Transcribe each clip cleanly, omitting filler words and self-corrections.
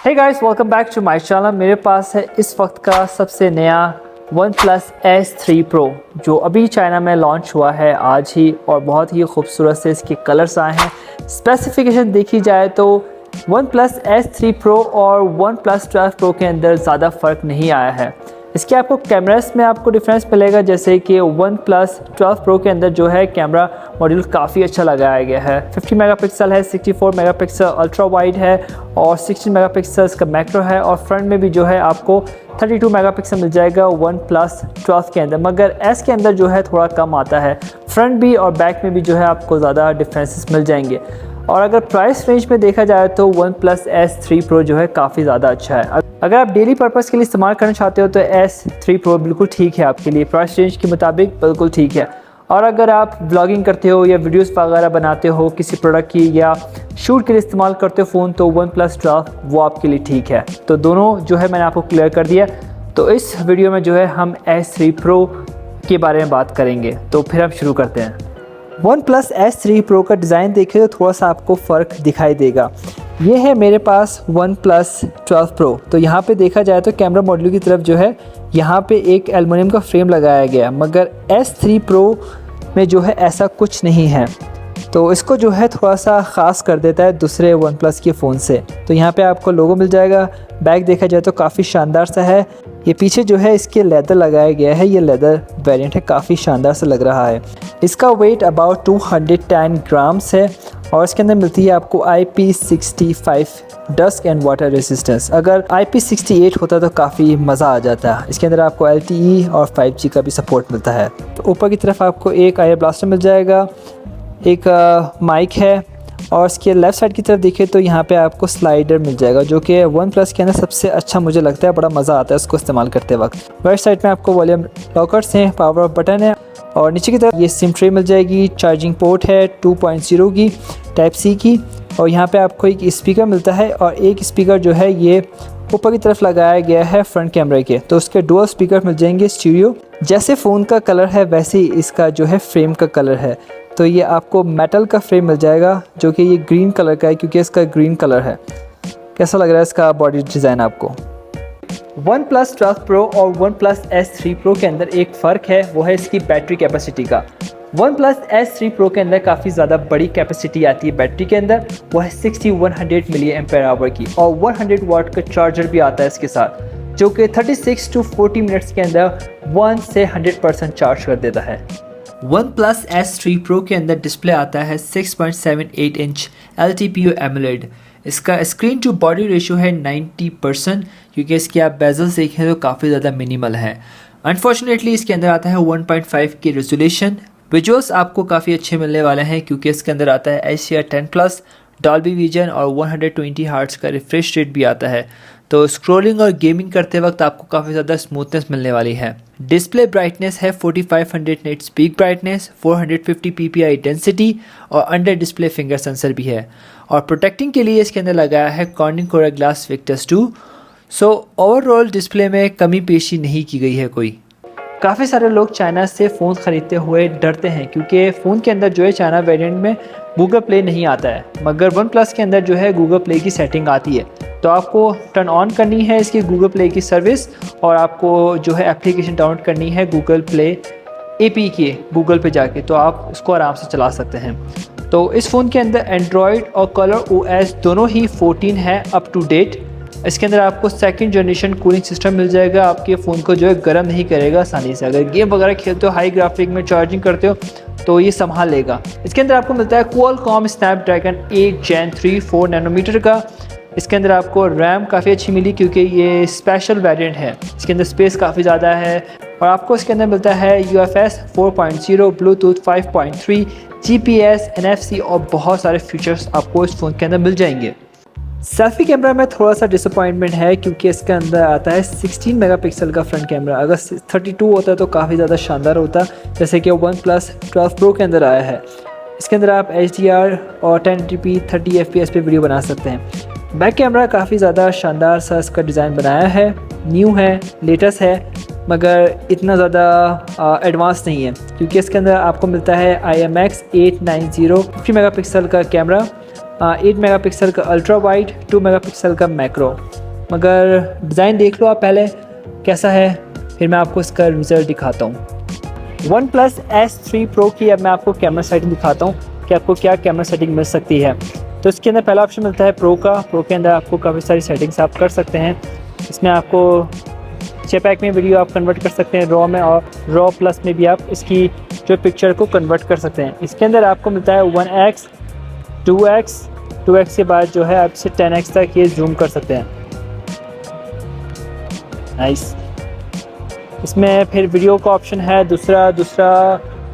Hey guys, welcome back to my channel. मेरे पास है इस वक्त का सबसे नया OnePlus S3 Pro जो अभी चाइना में लॉन्च हुआ है आज ही, और बहुत ही खूबसूरत से इसके कलर्स आए हैं। स्पेसिफिकेशन देखी जाए तो OnePlus S3 Pro और OnePlus 12 Pro के अंदर ज़्यादा फ़र्क नहीं आया है। इसके आपको कैमरास में आपको डिफरेंस मिलेगा, जैसे कि OnePlus 12 Pro के अंदर जो है कैमरा मॉड्यूल काफ़ी अच्छा लगाया गया है। 50 मेगापिक्सल है, 64 मेगापिक्सल अल्ट्रा वाइड है और 16 मेगापिक्सल का मैक्रो है, और फ्रंट में भी जो है आपको 32 मेगापिक्सल मिल जाएगा OnePlus 12 के अंदर, मगर S के अंदर जो है थोड़ा कम आता है। फ्रंट भी और बैक में भी जो है आपको ज़्यादा डिफरेंसेस मिल जाएंगे। और अगर प्राइस रेंज में देखा जाए तो OnePlus S3 Pro जो है काफ़ी ज़्यादा अच्छा है। अगर आप डेली पर्पज़ के लिए इस्तेमाल करना चाहते हो तो S3 Pro बिल्कुल ठीक है आपके लिए, प्राइस रेंज के मुताबिक बिल्कुल ठीक है। और अगर आप ब्लॉगिंग करते हो या वीडियोस वगैरह बनाते हो किसी प्रोडक्ट की, या शूट के लिए इस्तेमाल करते हो फ़ोन, तो OnePlus 12 वो आपके लिए ठीक है। तो दोनों जो है मैंने आपको क्लियर कर दिया। तो इस वीडियो में जो है हम S3 Pro के बारे में बात करेंगे, तो फिर हम शुरू करते हैं। OnePlus S3 Pro का डिज़ाइन देखें तो थोड़ा सा आपको फ़र्क दिखाई देगा। ये है मेरे पास OnePlus 12 Pro। तो यहाँ पे देखा जाए तो कैमरा मॉड्यूल की तरफ जो है यहाँ पे एक एल्युमिनियम का फ्रेम लगाया गया, मगर S3 Pro में जो है ऐसा कुछ नहीं है। तो इसको जो है थोड़ा सा ख़ास कर देता है दूसरे OnePlus के फ़ोन से। तो यहाँ पे आपको लोगो मिल जाएगा। बैक देखा जाए तो काफ़ी शानदार सा है। ये पीछे जो है इसके लेदर लगाया गया है, ये लेदर वेरिएंट है, काफ़ी शानदार सा लग रहा है। इसका वेट अबाउट 210 ग्राम्स है और इसके अंदर मिलती है आपको IP65 dust and water resistance. अगर IP68 होता तो काफ़ी मज़ा आ जाता। इसके अंदर आपको LTE और 5G का भी सपोर्ट मिलता है। तो ऊपर की तरफ आपको एक आयर ब्लास्टर मिल जाएगा, एक माइक है, और इसके लेफ़्ट साइड की तरफ देखें तो यहाँ पे आपको स्लाइडर मिल जाएगा, जो कि OnePlus के अंदर सबसे अच्छा मुझे लगता है, बड़ा मज़ा आता है उसको इस्तेमाल करते वक्त। राइट साइड में आपको वॉल्यूम लॉकर्स हैं, पावर ऑफ बटन है, और नीचे की तरफ ये सिम ट्रे मिल जाएगी। चार्जिंग पोर्ट है 2.0 की टाइप C की, और यहाँ पे आपको एक स्पीकर मिलता है, और एक स्पीकर जो है ये ऊपर की तरफ लगाया गया है फ्रंट कैमरे के। तो उसके डुअल स्पीकर मिल जाएंगे स्टीरियो। जैसे फ़ोन का कलर है वैसे ही इसका जो है फ्रेम का कलर है। तो ये आपको मेटल का फ्रेम मिल जाएगा, जो कि ये ग्रीन कलर का है क्योंकि इसका ग्रीन कलर है। कैसा लग रहा है इसका बॉडी डिज़ाइन आपको? OnePlus 12 Pro और OnePlus S3 Pro के अंदर एक फ़र्क है, वो है इसकी बैटरी कैपेसिटी का। OnePlus S3 Pro के अंदर काफ़ी ज़्यादा बड़ी कैपेसिटी आती है बैटरी के अंदर, वो है 6100 मिली एम्पेयर आवर की, और 100 वाट का चार्जर भी आता है इसके साथ, जो कि 36 to 40 मिनट्स के अंदर 1 से 100% चार्ज कर देता है। OnePlus S3 Pro के अंदर डिस्प्ले आता है 6.78 इंच LTPO AMOLED। इसका स्क्रीन टू बॉडी रेशियो है 90%, क्योंकि इसके आप बेजल्स देखें तो काफ़ी ज़्यादा मिनिमल है। अनफॉर्चुनेटली इसके अंदर आता है 1.5 की रेजोल्यूशन। विजुअल्स आपको काफ़ी अच्छे मिलने वाले हैं, क्योंकि इसके अंदर आता है HDR10+, डॉल्बी विजन और 120 हर्ट्ज का रिफ्रेश रेट भी आता है। तो स्क्रॉलिंग और गेमिंग करते वक्त आपको काफ़ी ज़्यादा स्मूथनेस मिलने वाली है। डिस्प्ले ब्राइटनेस है 4500 nits peak brightness, 450 ppi density, और अंडर डिस्प्ले फिंगर सेंसर भी है। और प्रोटेक्टिंग के लिए इसके अंदर लगाया है कॉर्निंग कोरा glass Victus 2। So overall display में कमी पेशी नहीं की गई है कोई। काफ़ी सारे लोग चाइना से फ़ोन ख़रीदते हुए डरते हैं, क्योंकि फ़ोन के अंदर जो है चाइना वेरिएंट में गूगल प्ले नहीं आता है, मगर OnePlus के अंदर जो है गूगल प्ले की सेटिंग आती है। तो आपको टर्न ऑन करनी है इसकी गूगल प्ले की सर्विस, और आपको जो है एप्लीकेशन डाउनलोड करनी है गूगल प्ले APK की गूगल पे जाके, तो आप इसको आराम से चला सकते हैं। तो इस फ़ोन के अंदर एंड्रॉयड और ColorOS दोनों ही 14 है अप टू डेट। इसके अंदर आपको सेकंड जनरेशन कूलिंग सिस्टम मिल जाएगा, आपके फ़ोन को जो है गर्म नहीं करेगा आसानी से। अगर गेम वगैरह खेलते हो, हाई ग्राफिक में चार्जिंग करते हो, तो ये संभाल लेगा। इसके अंदर आपको मिलता है Qualcomm Snapdragon 8 Gen 3 4 नैनोमीटर का। इसके अंदर आपको रैम काफ़ी अच्छी मिली, क्योंकि ये स्पेशल वेरिएंट है, इसके अंदर स्पेस काफ़ी ज़्यादा है। और आपको इसके अंदर मिलता है UFS 4.0, ब्लूटूथ 5.3, GPS, NFC और बहुत सारे फीचर्स आपको इस फ़ोन के अंदर मिल जाएंगे। सेल्फी कैमरा में थोड़ा सा डिसअपॉइंटमेंट है, क्योंकि इसके अंदर आता है 16 मेगापिक्सल का फ्रंट कैमरा। अगर 32 होता तो काफ़ी ज़्यादा शानदार होता, जैसे कि OnePlus 12 Pro के अंदर आया है। इसके अंदर आप HDR और 1080p 30 FPS पे वीडियो बना सकते हैं। बैक कैमरा काफ़ी ज़्यादा शानदार सा इसका डिज़ाइन बनाया है, न्यू है, लेटेस्ट है, मगर इतना ज़्यादा एडवांस नहीं है, क्योंकि इसके अंदर आपको मिलता है IMX 890 50 मेगापिक्सल का कैमरा, 8 मेगापिक्सल का अल्ट्रा वाइड, 2 मेगापिक्सल का मैक्रो। मगर डिज़ाइन देख लो आप पहले कैसा है, फिर मैं आपको इसका रिज़ल्ट दिखाता हूँ। OnePlus S3 Pro की अब मैं आपको कैमरा सेटिंग दिखाता हूँ कि आपको क्या कैमरा सेटिंग मिल सकती है। तो इसके अंदर पहला ऑप्शन मिलता है प्रो का। प्रो के अंदर आपको काफ़ी सारी सेटिंग्स आप कर सकते हैं। इसमें आपको JPEG में वीडियो आप कन्वर्ट कर सकते हैं रॉ में, और रॉ प्लस में भी आप इसकी जो पिक्चर को कन्वर्ट कर सकते हैं। इसके अंदर आपको मिलता है 1x, 2x के बाद जो है आप इसे 10x तक ये जूम कर सकते हैं। नाइस। इसमें फिर वीडियो का ऑप्शन है दूसरा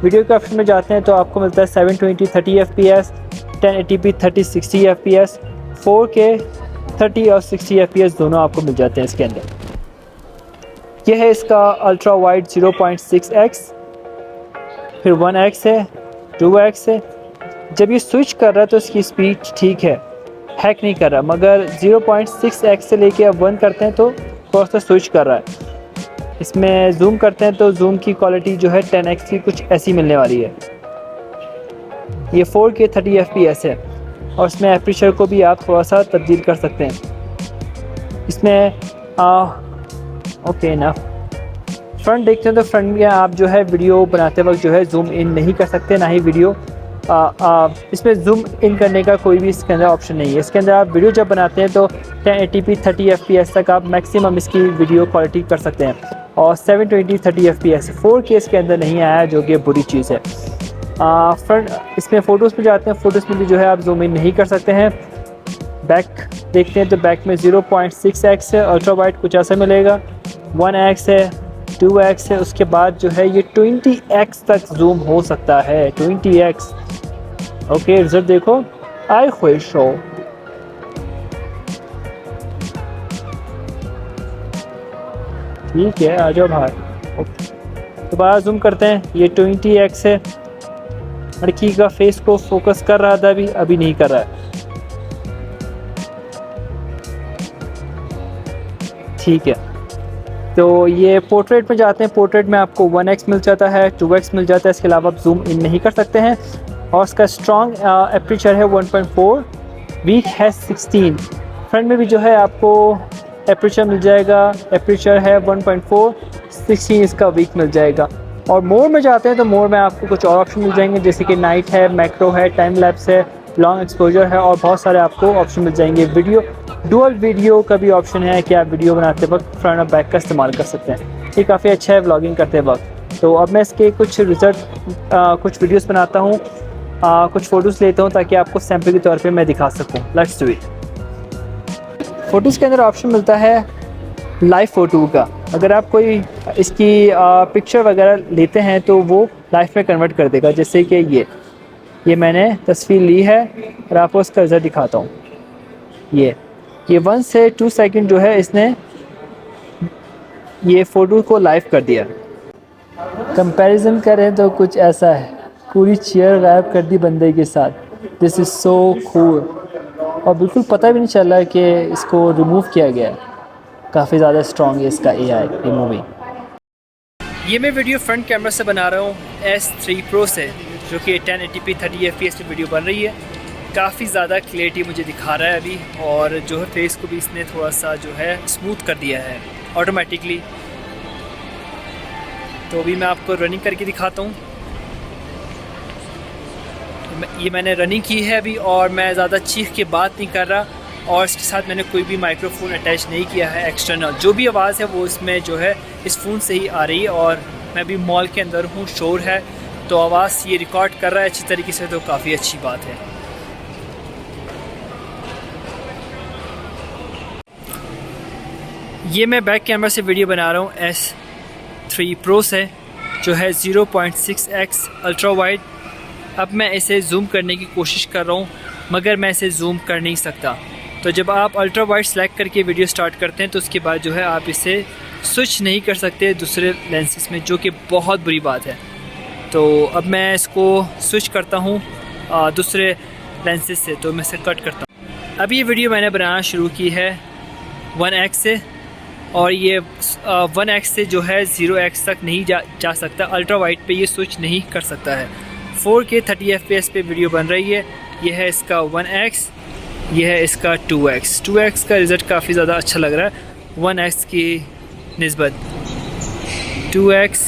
वीडियो के ऑप्शन में जाते हैं तो आपको मिलता है 720 30 fps, 1080p 30 60 fps, 4K 30 और 60 fps दोनों आपको मिल जाते हैं इसके अंदर। यह है इसका अल्ट्रा वाइड 0.6x, फिर 1x है, 2x है। जब ये स्विच कर रहा है तो इसकी स्पीड ठीक है, हैक नहीं कर रहा, मगर 0.6x से लेके अब 1 करते हैं तो थोड़ा सा स्विच कर रहा है। इसमें जूम करते हैं तो जूम की क्वालिटी जो है 10x की कुछ ऐसी मिलने वाली है। ये 4K 30 fps है, और इसमें एपर्चर को भी आप थोड़ा सा तब्दील कर सकते हैं। इसमें ओके ना, फ्रंट देखते हैं तो फ्रंट में आप जो है वीडियो बनाते वक्त जो है जूम इन नहीं कर सकते, ना ही वीडियो इसमें जूम इन करने का कोई भी इसके अंदर ऑप्शन नहीं है। इसके अंदर आप वीडियो जब बनाते हैं तो 1080p 30 fps तक आप मैक्सिमम इसकी वीडियो क्वालिटी कर सकते हैं, और 720 30 fps 4K इसके अंदर नहीं आया, जो कि बुरी चीज़ है। फ्रंट इसमें फ़ोटोज़ में जाते हैं, फ़ोटोज़ में भी जो है आप जूम इन नहीं कर सकते हैं। बैक देखते हैं तो बैक में 0.6x है, अल्ट्रा वाइड कुछ ऐसा मिलेगा, 1x है, 2x है, उसके बाद जो है ये 20x तक जूम हो सकता है, 20x। ओके, रिजल्ट देखो, आई खुश हो। ठीक है, आ जाओ बाहर। दोबारा जूम करते हैं, ये 20x है। लड़की का फेस को फोकस कर रहा था, अभी नहीं कर रहा है। ठीक है, तो ये पोर्ट्रेट में जाते हैं। पोर्ट्रेट में आपको 1x मिल जाता है, 2x मिल जाता है, इसके अलावा आप जूम इन नहीं कर सकते हैं। और इसका स्ट्रॉन्ग एपर्चर है 1.4, वीक है 16। फ्रंट में भी जो है आपको एपर्चर मिल जाएगा, एपर्चर है 1.4, 16 इसका वीक मिल जाएगा। और मोर में जाते हैं तो मोर में आपको कुछ और ऑप्शन मिल जाएंगे, जैसे कि नाइट है, मैक्रो है, टाइम लैप्स है, लॉन्ग एक्सपोजर है, और बहुत सारे आपको ऑप्शन मिल जाएंगे। डुअल वीडियो का भी ऑप्शन है कि आप वीडियो बनाते वक्त फ्रंट और बैक का इस्तेमाल कर सकते हैं। ये काफ़ी अच्छा है व्लॉगिंग करते वक्त। तो अब मैं इसके कुछ कुछ वीडियोस बनाता हूँ, कुछ फ़ोटोज़ लेता हूँ ताकि आपको सैम्पल के तौर पे मैं दिखा सकूँ। Let's do it. फ़ोटोज़ के अंदर ऑप्शन मिलता है लाइव फ़ोटो का। अगर आप कोई इसकी पिक्चर वगैरह लेते हैं तो वो लाइव में कन्वर्ट कर देगा। जैसे कि ये मैंने तस्वीर ली है और आपको उसका रिजल्ट दिखाता हूँ। ये 1 से 2 सेकंड जो है इसने ये फ़ोटो को लाइव कर दिया। कंपैरिजन करें तो कुछ ऐसा है, पूरी चेयर गायब कर दी बंदे के साथ। दिस इज़ सो कूल, और बिल्कुल पता भी नहीं चल रहा है कि इसको रिमूव किया गया है। काफ़ी ज़्यादा स्ट्रॉन्ग है इसका AI रिमूविंग। ये मैं वीडियो फ्रंट कैमरा से बना रहा हूँ S3 Pro से, जो कि 1080p 30 fps पे वीडियो बन रही है। काफ़ी ज़्यादा क्लियरिटी मुझे दिखा रहा है अभी, और जो है फेस को भी इसने थोड़ा सा जो है स्मूथ कर दिया है ऑटोमेटिकली। तो अभी मैं आपको रनिंग करके दिखाता हूँ। ये मैंने रनिंग की है अभी, और मैं ज़्यादा चीख के बात नहीं कर रहा, और इसके साथ मैंने कोई भी माइक्रोफोन अटैच नहीं किया है एक्सटर्नल। जो भी आवाज़ है वो इसमें जो है इस फ़ोन से ही आ रही है, और मैं भी मॉल के अंदर हूँ, शोर है तो आवाज़ ये रिकॉर्ड कर रहा है अच्छी तरीके से, तो काफ़ी अच्छी बात है। ये मैं बैक कैमरा से वीडियो बना रहा हूँ S3 Pro से, जो है 0.6x अल्ट्रा वाइड। अब मैं इसे जूम करने की कोशिश कर रहा हूँ, मगर मैं इसे जूम कर नहीं सकता। तो जब आप अल्ट्रा वाइड सेलेक्ट करके वीडियो स्टार्ट करते हैं तो उसके बाद जो है आप इसे स्विच नहीं कर सकते दूसरे लेंसेज में, जो कि बहुत बुरी बात है। तो अब मैं इसको स्विच करता हूँ दूसरे लेंसेज से, तो मैं इसे कट करता हूँ। अब ये वीडियो मैंने बनाना शुरू की है 1x से, और ये 1x से जो है 0x तक नहीं जा सकता। अल्ट्रा वाइड पे ये स्विच नहीं कर सकता है। 4K 30 fps पे वीडियो बन रही है, ये है इसका 1x, ये है इसका 2x। 2x का रिज़ल्ट काफ़ी ज़्यादा अच्छा लग रहा है 1x की निस्बत। 2x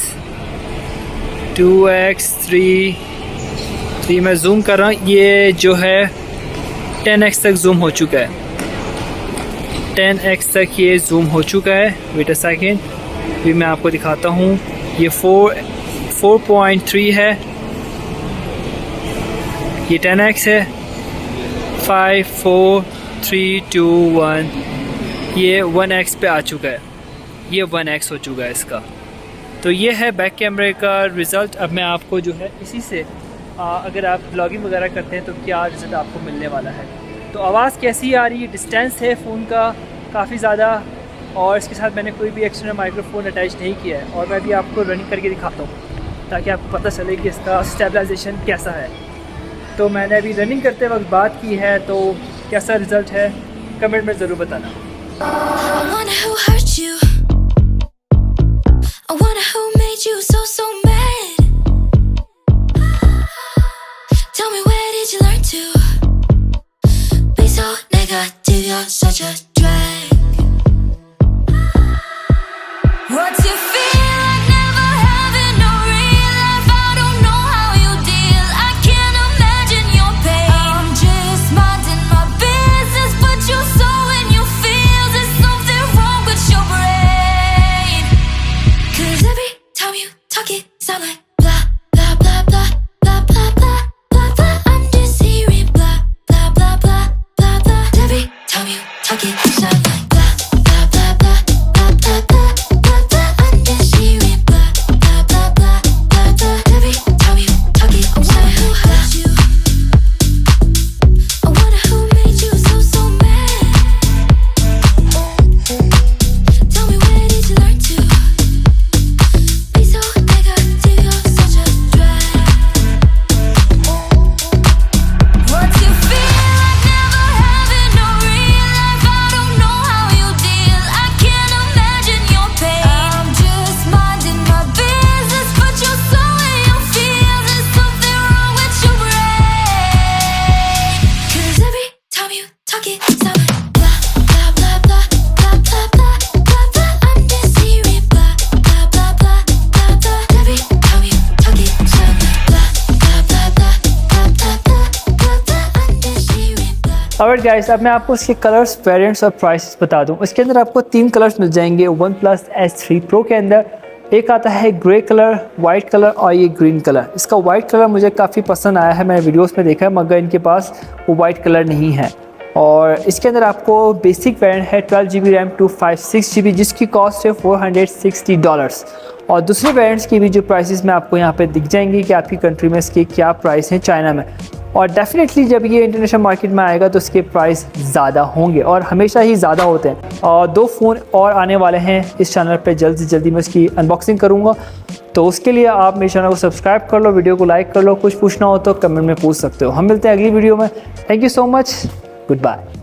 3 मैं जूम कर रहा हूँ, ये जो है 10x तक जूम हो चुका है। 10x तक ये जूम हो चुका है। वेट अ सेकेंड, भी मैं आपको दिखाता हूँ। ये 4.3 है, ये 10x है। 5 4 3 2 1, ये 1x पे आ चुका है। ये 1x हो चुका है इसका। तो ये है बैक कैमरे का रिज़ल्ट। अब मैं आपको जो है इसी से अगर आप ब्लॉगिंग वगैरह करते हैं तो क्या रिज़ल्ट आपको मिलने वाला है। तो आवाज़ कैसी आ रही है, डिस्टेंस है फ़ोन का काफ़ी ज़्यादा, और इसके साथ मैंने कोई भी एक्सटर्नल माइक्रोफोन अटैच नहीं किया है। और मैं भी आपको रनिंग करके दिखाता हूँ ताकि आपको पता चले कि इसका स्टेबलाइजेशन कैसा है। तो मैंने अभी रनिंग करते वक्त बात की है, तो कैसा रिज़ल्ट है कमेंट में ज़रूर बताना। Such a drag. What's your feel like never having no real life? I don't know how you deal. I can't imagine your pain. I'm just minding my business, but you're so in your feels. There's something wrong with your brain. 'Cause every time you talk it sound like blah blah blah blah blah blah blah blah blah. I'm just hearing blah blah blah blah blah blah. Every time you talk it sound like blah blah blah blah blah blah blah blah blah. I'm just hearing blah blah blah blah blah blah. Every time you talk it sound like blah. I wonder who made you so mad. Tell me where did you learn to be so negative? You're such a drag. What's your feel like never having no real life? I don't know how you deal. I can't imagine your pain. I'm just minding my business, but you're so in your feels. There's something wrong with your brain. 'Cause every time you talk it sound like blah blah blah blah blah blah blah blah blah. I'm just hearing blah blah blah blah blah blah. Every time you talk it sound like blah blah blah blah blah blah blah blah blah. I'm just hearing blah. Alright guys, अब मैं आपको इसके colours, variants और prices बता दूं। इसके अंदर आपको 3 कलर्स मिल जाएंगे OnePlus S3 Pro के अंदर। एक आता है ग्रे कलर, वाइट कलर और ये ग्रीन कलर। इसका वाइट कलर मुझे काफ़ी पसंद आया है, मैंने वीडियोस में देखा है, मगर इनके पास वो वाइट कलर नहीं है। और इसके अंदर आपको बेसिक वेरिएंट है 12GB रैम 256GB, जिसकी कॉस्ट है $460। और दूसरे वेरिएंट्स की भी जो प्राइसेस में आपको यहाँ पे दिख जाएंगी कि आपकी कंट्री में इसके क्या प्राइस हैं चाइना में। और डेफिनेटली जब ये इंटरनेशनल मार्केट में आएगा तो इसके प्राइस ज़्यादा होंगे, और हमेशा ही ज़्यादा होते हैं। और 2 फ़ोन और आने वाले हैं इस चैनल पे, जल्द से जल्दी मैं उसकी अनबॉक्सिंग करूँगा। तो उसके लिए आप मेरे चैनल को सब्सक्राइब कर लो, वीडियो को लाइक कर लो। कुछ पूछना हो तो कमेंट में पूछ सकते हो। हम मिलते हैं अगली वीडियो में। Thank you so much, good bye.